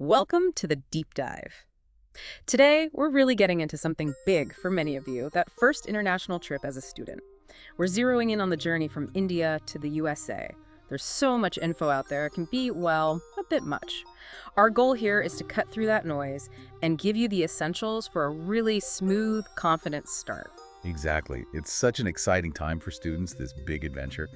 Welcome to the Deep Dive. Today, we're really getting into something big for many of you, that first international trip as a student. We're zeroing in on the journey from India to the USA. There's so much info out there, it can be, well, a bit much. Our goal here is to cut through that noise and give you the essentials for a really smooth, confident start. Exactly. It's such an exciting time for students, this big adventure.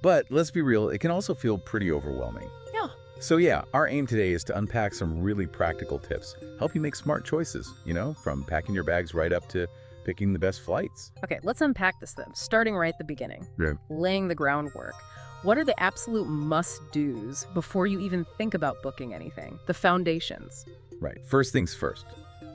But let's be real, it can also feel pretty overwhelming. Yeah. So yeah, our aim today is to unpack some really practical tips, help you make smart choices, from packing your bags right up to picking the best flights. Okay, let's unpack this then, starting right at the beginning. Yeah. Laying the groundwork. What are the absolute must-dos before you even think about booking anything? The foundations. Right. First things first.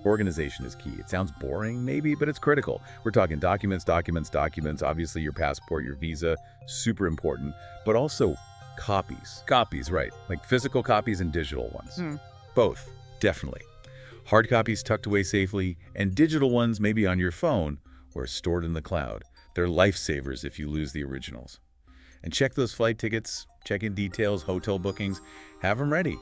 Organization is key. It sounds boring, maybe, but it's critical. We're talking documents. Obviously, your passport, your visa, super important. But also copies. Copies, right. Like physical copies and digital ones. Both, definitely. Hard copies tucked away safely, and digital ones maybe on your phone or stored in the cloud. They're lifesavers if you lose the originals. And check those flight tickets, check in details, hotel bookings, have them ready.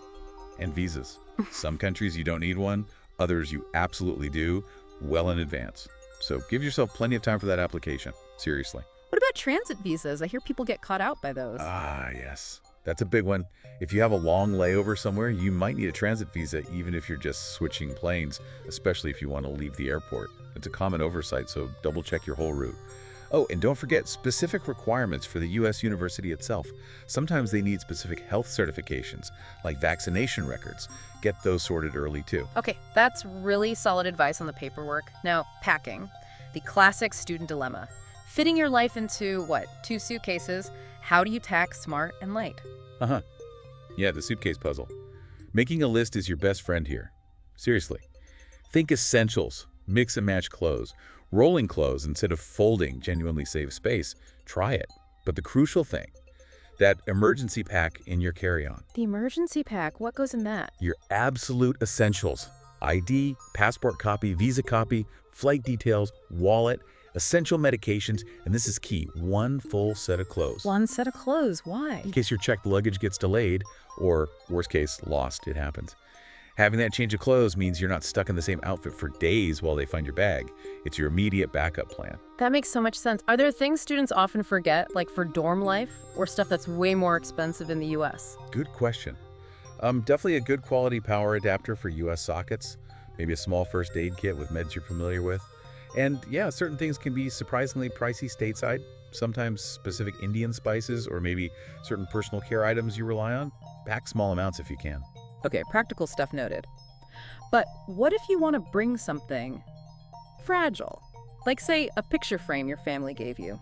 And visas. Some countries you don't need one, others you absolutely do, well in advance. So give yourself plenty of time for that application, seriously. What about transit visas? I hear people get caught out by those. Ah, yes. That's a big one. If you have a long layover somewhere, you might need a transit visa even if you're just switching planes, especially if you want to leave the airport. It's a common oversight, so double check your whole route. Oh, and don't forget specific requirements for the U.S. university itself. Sometimes they need specific health certifications, like vaccination records. Get those sorted early, too. Okay, that's really solid advice on the paperwork. Now, packing. The classic student dilemma. Fitting your life into, what, 2 suitcases? How do you tack smart and light? Yeah, the suitcase puzzle. Making a list is your best friend here. Seriously. Think essentials. Mix and match clothes. Rolling clothes instead of folding genuinely saves space. Try it. But the crucial thing, that emergency pack in your carry-on. The emergency pack, what goes in that? Your absolute essentials. ID, passport copy, visa copy, flight details, wallet, essential medications, and this is key, 1 full set of clothes. 1 set of clothes, why? In case your checked luggage gets delayed, or worst case, lost, it happens. Having that change of clothes means you're not stuck in the same outfit for days while they find your bag. It's your immediate backup plan. That makes so much sense. Are there things students often forget, like for dorm life, or stuff that's way more expensive in the US? Good question. Definitely a good quality power adapter for US sockets, maybe a small first aid kit with meds you're familiar with. And yeah, certain things can be surprisingly pricey stateside, sometimes specific Indian spices or maybe certain personal care items you rely on. Pack small amounts if you can. Okay, practical stuff noted. But what if you want to bring something fragile? Like, say, a picture frame your family gave you.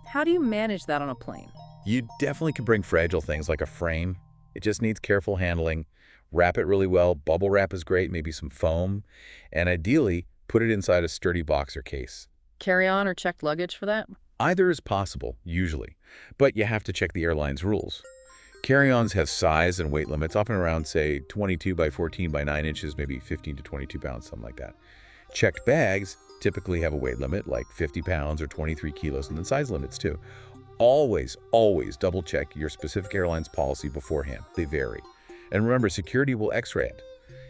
How do you manage that on a plane? You definitely can bring fragile things like a frame. It just needs careful handling. Wrap it really well. Bubble wrap is great, maybe some foam. And ideally, put it inside a sturdy box or case. Carry-on or checked luggage for that? Either is possible, usually. But you have to check the airline's rules. Carry-ons have size and weight limits, often around, say, 22 by 14 by 9 inches, maybe 15 to 22 pounds, something like that. Checked bags typically have a weight limit, like 50 pounds or 23 kilos, and then size limits, too. Always double-check your specific airline's policy beforehand. They vary. And remember, security will x-ray it.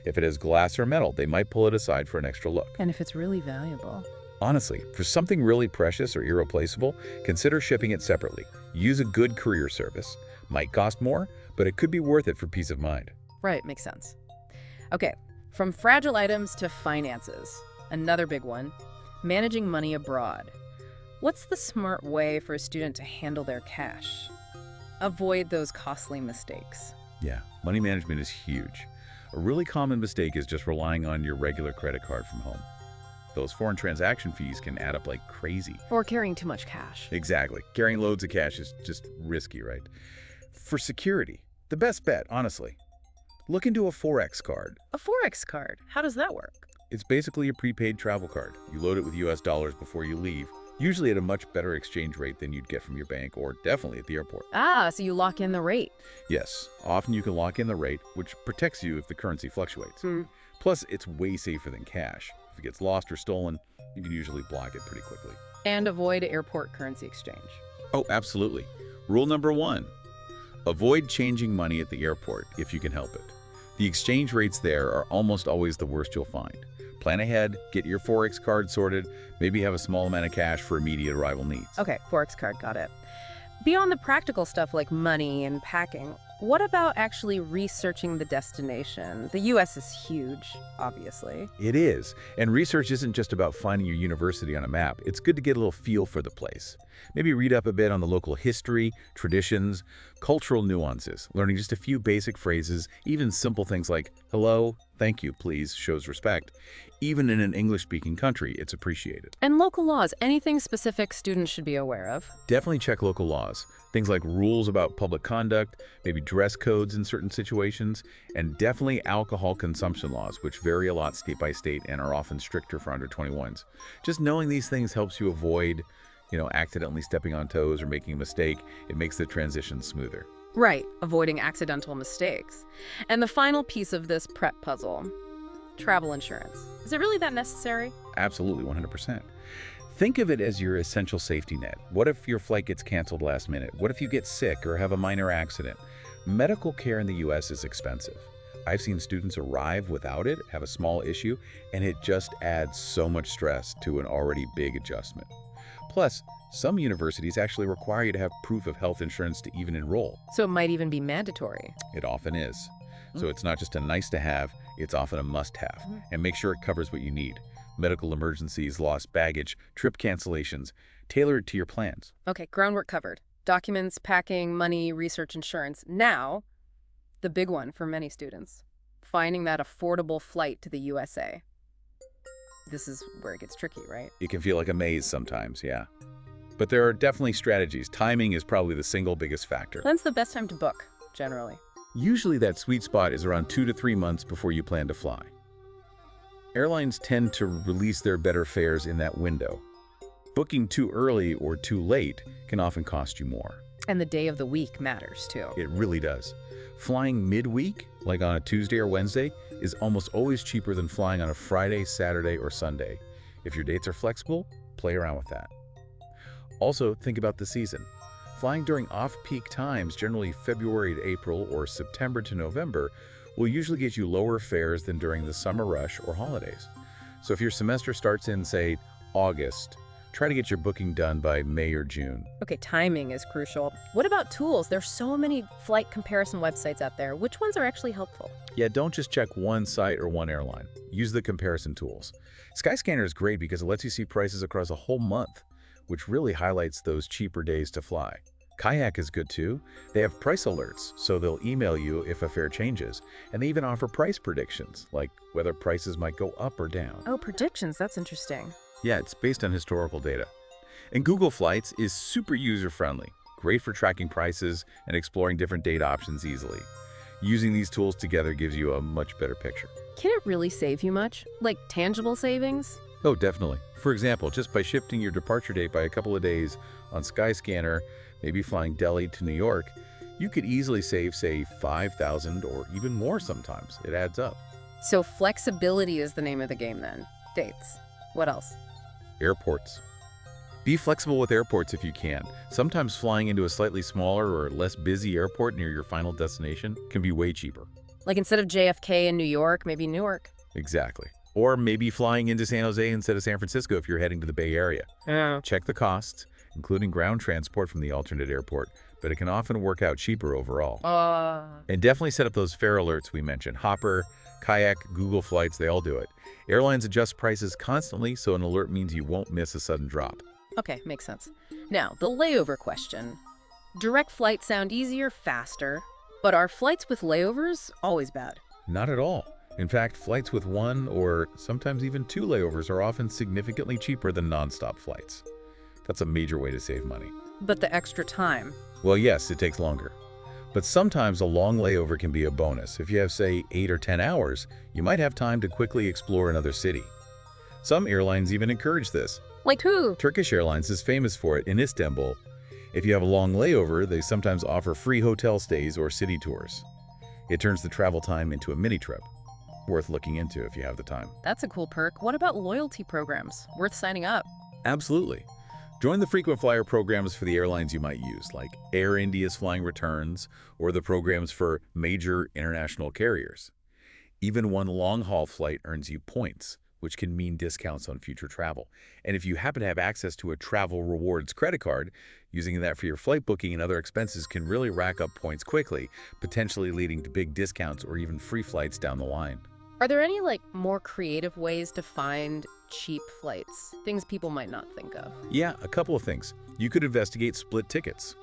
If it has glass or metal, they might pull it aside for an extra look. And if it's really valuable? Honestly, for something really precious or irreplaceable, consider shipping it separately. Use a good courier service. Might cost more, but it could be worth it for peace of mind. Right, makes sense. Okay, from fragile items to finances. Another big one, managing money abroad. What's the smart way for a student to handle their cash? Avoid those costly mistakes. Yeah, money management is huge. A really common mistake is just relying on your regular credit card from home. Those foreign transaction fees can add up like crazy. Or carrying too much cash. Exactly. Carrying loads of cash is just risky, right? For security, the best bet, honestly, look into a Forex card. A Forex card? How does that work? It's basically a prepaid travel card. You load it with US dollars before you leave, usually at a much better exchange rate than you'd get from your bank or definitely at the airport. Ah, so you lock in the rate. Yes, often you can lock in the rate, which protects you if the currency fluctuates. Plus, it's way safer than cash. If it gets lost or stolen, you can usually block it pretty quickly. And avoid airport currency exchange. Oh, absolutely. Rule number 1. Avoid changing money at the airport if you can help it. The exchange rates there are almost always the worst you'll find. Plan ahead, get your Forex card sorted, maybe have a small amount of cash for immediate arrival needs. Okay, Forex card, got it. Beyond the practical stuff like money and packing, what about actually researching the destination? The U.S. is huge, obviously. It is, and research isn't just about finding your university on a map. It's good to get a little feel for the place. Maybe read up a bit on the local history, traditions, cultural nuances, learning just a few basic phrases, even simple things like, hello, thank you, please, shows respect. Even in an English-speaking country, it's appreciated. And local laws, anything specific students should be aware of? Definitely check local laws. Things like rules about public conduct, maybe dress codes in certain situations, and definitely alcohol consumption laws, which vary a lot state by state and are often stricter for under 21s. Just knowing these things helps you avoid, accidentally stepping on toes or making a mistake. It makes the transition smoother. Right, avoiding accidental mistakes. And the final piece of this prep puzzle, travel insurance. Is it really that necessary? Absolutely, 100%. Think of it as your essential safety net. What if your flight gets canceled last minute? What if you get sick or have a minor accident? Medical care in the U.S. is expensive. I've seen students arrive without it, have a small issue, and it just adds so much stress to an already big adjustment. Plus, some universities actually require you to have proof of health insurance to even enroll. So it might even be mandatory. It often is. So it's not just a nice to have, it's often a must have. And make sure it covers what you need. Medical emergencies, lost baggage, trip cancellations. Tailor it to your plans. Okay, groundwork covered. Documents, packing, money, research, insurance. Now, the big one for many students, finding that affordable flight to the USA. This is where it gets tricky, right? It can feel like a maze sometimes, yeah. But there are definitely strategies. Timing is probably the single biggest factor. When's the best time to book, generally? Usually that sweet spot is around 2 to 3 months before you plan to fly. Airlines tend to release their better fares in that window. Booking too early or too late can often cost you more. And the day of the week matters, too. It really does. Flying midweek, like on a Tuesday or Wednesday, is almost always cheaper than flying on a Friday, Saturday, or Sunday. If your dates are flexible, play around with that. Also, think about the season. Flying during off-peak times, generally February to April or September to November, will usually get you lower fares than during the summer rush or holidays. So if your semester starts in, say, August, try to get your booking done by May or June. Okay, timing is crucial. What about tools? There's so many flight comparison websites out there. Which ones are actually helpful? Yeah, don't just check one site or one airline. Use the comparison tools. Skyscanner is great because it lets you see prices across a whole month, which really highlights those cheaper days to fly. Kayak is good too. They have price alerts, so they'll email you if a fare changes. And they even offer price predictions, like whether prices might go up or down. Oh, predictions, that's interesting. Yeah, it's based on historical data. And Google Flights is super user-friendly, great for tracking prices and exploring different date options easily. Using these tools together gives you a much better picture. Can it really save you much? Like tangible savings? Oh, definitely. For example, just by shifting your departure date by a couple of days on Skyscanner, maybe flying Delhi to New York, you could easily save, say, $5,000 or even more sometimes. It adds up. So flexibility is the name of the game then. Dates. What else? Airports. Be flexible with airports if you can. Sometimes flying into a slightly smaller or less busy airport near your final destination can be way cheaper. Like instead of JFK in New York, maybe Newark? Exactly. Or maybe flying into San Jose instead of San Francisco if you're heading to the Bay Area. Yeah. Check the costs, including ground transport from the alternate airport, but it can often work out cheaper overall. And definitely set up those fare alerts we mentioned. Hopper, Kayak, Google Flights, they all do it. Airlines adjust prices constantly, so an alert means you won't miss a sudden drop. Okay, makes sense. Now, the layover question. Direct flights sound easier, faster, but are flights with layovers always bad? Not at all. In fact, flights with one or sometimes even two layovers are often significantly cheaper than nonstop flights. That's a major way to save money. But the extra time? Well, yes, it takes longer. But sometimes a long layover can be a bonus. If you have, say, 8 or 10 hours, you might have time to quickly explore another city. Some airlines even encourage this. Like who? Turkish Airlines is famous for it in Istanbul. If you have a long layover, they sometimes offer free hotel stays or city tours. It turns the travel time into a mini trip. Worth looking into if you have the time. That's a cool perk. What about loyalty programs? Worth signing up? Absolutely. Join the frequent flyer programs for the airlines you might use, like Air India's flying returns or the programs for major international carriers. Even one long-haul flight earns you points, which can mean discounts on future travel. And if you happen to have access to a travel rewards credit card, using that for your flight booking and other expenses can really rack up points quickly, potentially leading to big discounts or even free flights down the line. Are there any, like, more creative ways to find cheap flights? Things people might not think of. Yeah, a couple of things. You could investigate split tickets.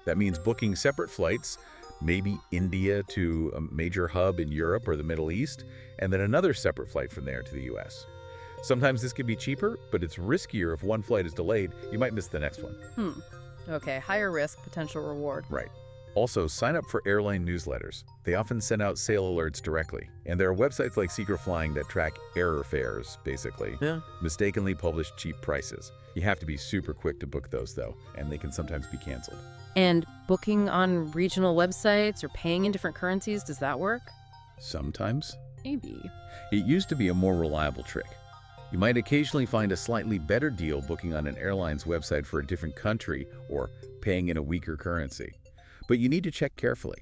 That means booking separate flights, maybe India to a major hub in Europe or the Middle East, and then another separate flight from there to the US. Sometimes this can be cheaper, but it's riskier if one flight is delayed. You might miss the next one. Okay, higher risk, potential reward. Right. Also, sign up for airline newsletters. They often send out sale alerts directly. And there are websites like Secret Flying that track error fares, basically. Yeah. Mistakenly publish cheap prices. You have to be super quick to book those, though, and they can sometimes be canceled. And booking on regional websites or paying in different currencies, does that work? Sometimes. Maybe. It used to be a more reliable trick. You might occasionally find a slightly better deal booking on an airline's website for a different country or paying in a weaker currency. But you need to check carefully.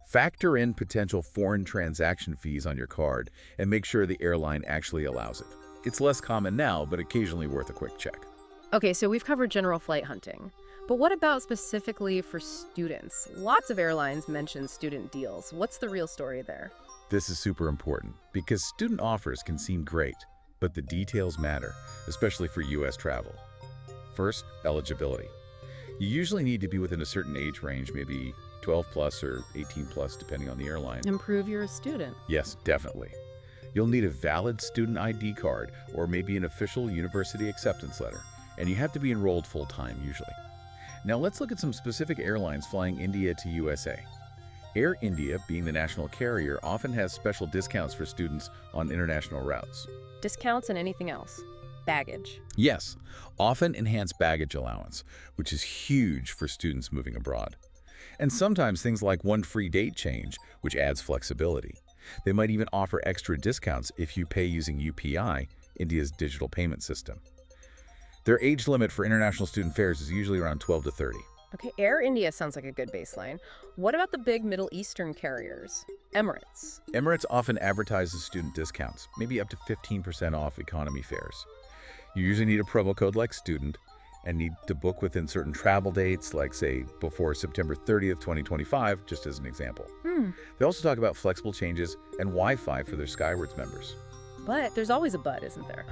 Factor in potential foreign transaction fees on your card and make sure the airline actually allows it. It's less common now, but occasionally worth a quick check. Okay, so we've covered general flight hunting. But what about specifically for students? Lots of airlines mention student deals. What's the real story there? This is super important because student offers can seem great, but the details matter, especially for U.S. travel. First, eligibility. You usually need to be within a certain age range, maybe 12 plus or 18 plus, depending on the airline. And prove you're a student. Yes, definitely. You'll need a valid student ID card or maybe an official university acceptance letter, and you have to be enrolled full-time usually. Now let's look at some specific airlines flying India to USA. Air India, being the national carrier, often has special discounts for students on international routes. Discounts and anything else. Baggage. Yes, often enhanced baggage allowance, which is huge for students moving abroad. And sometimes things like one free date change, which adds flexibility. They might even offer extra discounts if you pay using UPI, India's digital payment system. Their age limit for international student fares is usually around 12 to 30. Okay, Air India sounds like a good baseline. What about the big Middle Eastern carriers? Emirates. Emirates often advertises student discounts, maybe up to 15% off economy fares. You usually need a promo code like student and need to book within certain travel dates, like say before September 30th, 2025, just as an example. They also talk about flexible changes and Wi-Fi for their Skywards members. But there's always a but, isn't there?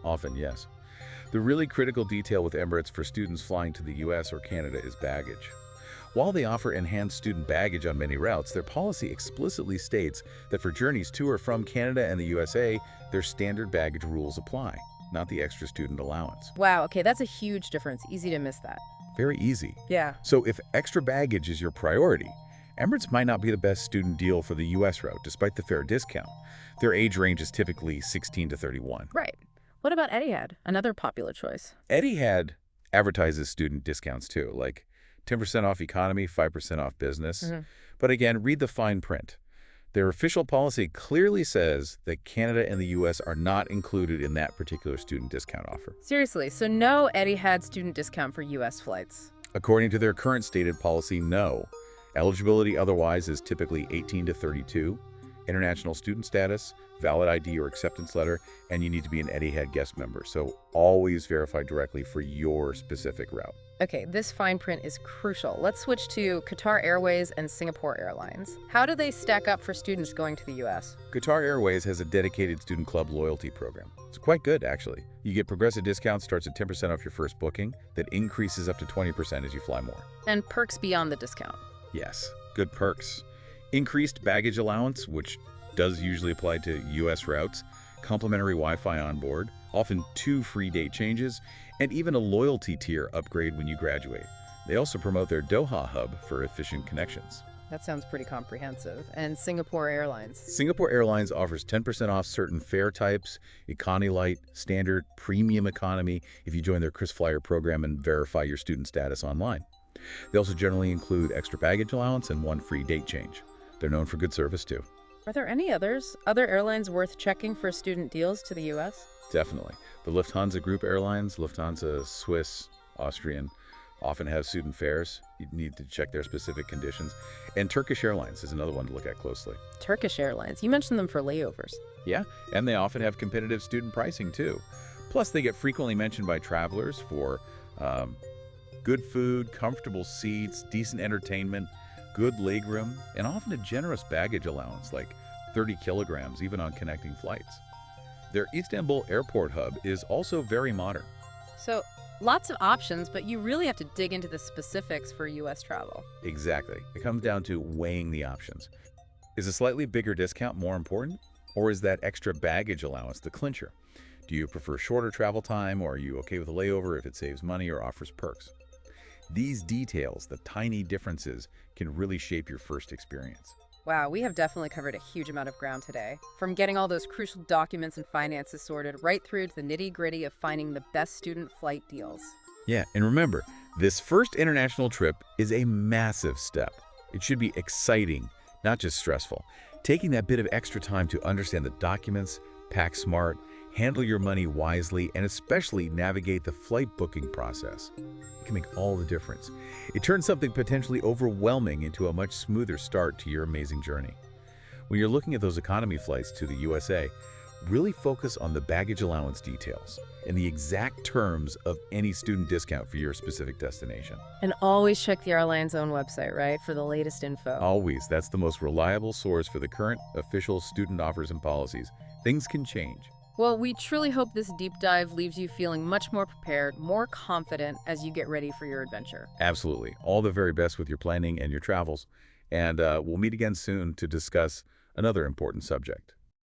Often, yes. The really critical detail with Emirates for students flying to the US or Canada is baggage. While they offer enhanced student baggage on many routes, their policy explicitly states that for journeys to or from Canada and the USA, their standard baggage rules apply, not the extra student allowance. Wow, okay, that's a huge difference. Easy to miss that. Very easy. Yeah. So if extra baggage is your priority, Emirates might not be the best student deal for the US route, despite the fare discount. Their age range is typically 16 to 31. Right. What about Etihad? Another popular choice. Etihad advertises student discounts too, like 10% off economy, 5% off business. But again, read the fine print. Their official policy clearly says that Canada and the US are not included in that particular student discount offer. Seriously, so no Etihad student discount for US flights? According to their current stated policy, no. Eligibility otherwise is typically 18 to 32. International student status, valid ID or acceptance letter, and you need to be an Etihad guest member. So always verify directly for your specific route. Okay, this fine print is crucial. Let's switch to Qatar Airways and Singapore Airlines. How do they stack up for students going to the US? Qatar Airways has a dedicated student club loyalty program. It's quite good, actually. You get progressive discounts, starts at 10% off your first booking, that increases up to 20% as you fly more. And perks beyond the discount. Yes, good perks. Increased baggage allowance, which does usually apply to US routes, complimentary Wi-Fi on board, often 2 free date changes, and even a loyalty tier upgrade when you graduate. They also promote their Doha hub for efficient connections. That sounds pretty comprehensive. And Singapore Airlines? Singapore Airlines offers 10% off certain fare types, Economy Light, Standard, Premium Economy, if you join their KrisFlyer program and verify your student status online. They also generally include extra baggage allowance and 1 free date change. They're known for good service too. Are there any others? Other airlines worth checking for student deals to the US? Definitely. The Lufthansa Group Airlines, Lufthansa, Swiss, Austrian, often have student fares. You need to check their specific conditions. And Turkish Airlines is another one to look at closely. Turkish Airlines. You mentioned them for layovers. Yeah, and they often have competitive student pricing too. Plus, they get frequently mentioned by travelers for good food, comfortable seats, decent entertainment, good legroom, and often a generous baggage allowance, like 30 kilograms, even on connecting flights. Their Istanbul airport hub is also very modern. So, lots of options, but you really have to dig into the specifics for U.S. travel. Exactly. It comes down to weighing the options. Is a slightly bigger discount more important, or is that extra baggage allowance the clincher? Do you prefer shorter travel time, or are you okay with a layover if it saves money or offers perks? These details, the tiny differences, can really shape your first experience. Wow, we have definitely covered a huge amount of ground today. From getting all those crucial documents and finances sorted right through to the nitty-gritty of finding the best student flight deals. Yeah, and remember, this first international trip is a massive step. It should be exciting, not just stressful. Taking that bit of extra time to understand the documents, pack smart, handle your money wisely, and especially navigate the flight booking process. It can make all the difference. It turns something potentially overwhelming into a much smoother start to your amazing journey. When you're looking at those economy flights to the USA, really focus on the baggage allowance details and the exact terms of any student discount for your specific destination. And always check the airline's own website, right, for the latest info. Always. That's the most reliable source for the current official student offers and policies. Things can change. Well, we truly hope this deep dive leaves you feeling much more prepared, more confident as you get ready for your adventure. Absolutely. All the very best with your planning and your travels. And we'll meet again soon to discuss another important subject.